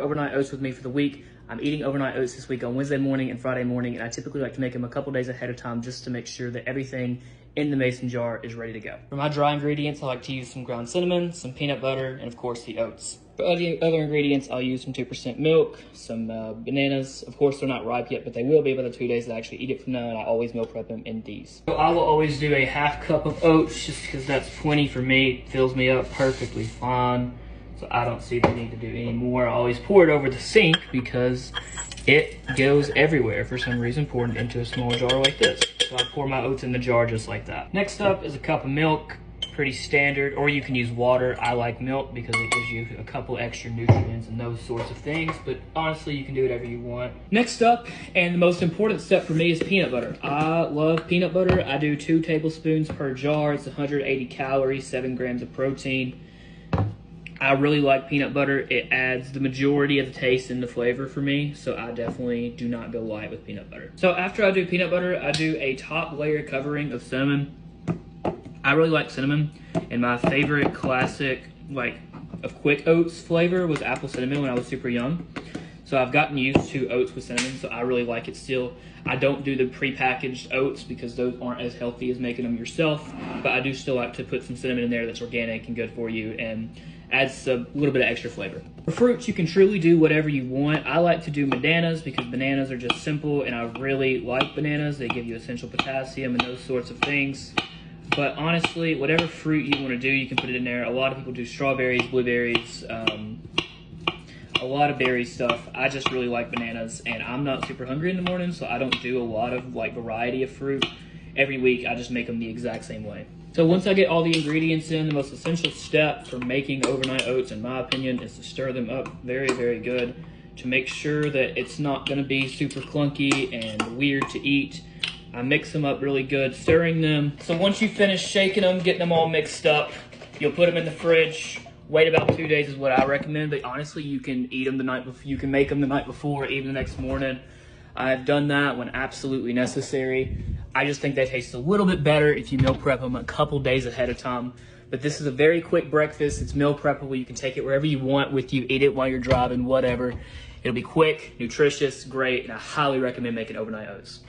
Overnight oats with me for the week. I'm eating overnight oats this week on Wednesday morning and Friday morning, and I typically like to make them a couple days ahead of time just to make sure that everything in the mason jar is ready to go. For my dry ingredients, I like to use some ground cinnamon, some peanut butter, and of course the oats. For other ingredients, I'll use some 2% milk, some bananas. Of course, they're not ripe yet, but they will be by the 2 days that I actually eat it from now, and I always meal prep them in these. So I will always do a half cup of oats just because that's plenty for me. It fills me up perfectly fine. So I don't see the need to do any more. I always pour it over the sink because it goes everywhere for some reason, pouring it into a small jar like this. So I pour my oats in the jar just like that. Next up is a cup of milk, pretty standard, or you can use water. I like milk because it gives you a couple extra nutrients and those sorts of things, but honestly, you can do whatever you want. Next up, and the most important step for me, is peanut butter. I love peanut butter. I do 2 tablespoons per jar. It's 180 calories, 7 grams of protein. I really like peanut butter. It adds the majority of the taste and the flavor for me, so I definitely do not go light with peanut butter. So after I do peanut butter, I do a top layer covering of cinnamon. I really like cinnamon, and my favorite classic, of quick oats flavor was apple cinnamon when I was super young. So I've gotten used to oats with cinnamon, so I really like it still. I don't do the pre-packaged oats because those aren't as healthy as making them yourself, but I do still like to put some cinnamon in there that's organic and good for you and adds a little bit of extra flavor. For fruits, you can truly do whatever you want. I like to do bananas because bananas are just simple, and I really like bananas. They give you essential potassium and those sorts of things. But honestly, whatever fruit you want to do, you can put it in there. A lot of people do strawberries, blueberries, a lot of berry stuff. I just really like bananas, and I'm not super hungry in the morning, so I don't do a lot of variety of fruit. Every week, I just make them the exact same way. So once I get all the ingredients in, the most essential step for making overnight oats, in my opinion, is to stir them up very, very good to make sure that it's not going to be super clunky and weird to eat. I mix them up really good, stirring them. So once you finish shaking them, getting them all mixed up, you'll put them in the fridge. Wait about 2 days is what I recommend, but honestly, you can eat them the night before. You can make them the night before, even the next morning. I've done that when absolutely necessary. I just think they taste a little bit better if you meal prep them a couple days ahead of time. But this is a very quick breakfast. It's meal preppable. You can take it wherever you want with you, eat it while you're driving, whatever. It'll be quick, nutritious, great, and I highly recommend making overnight oats.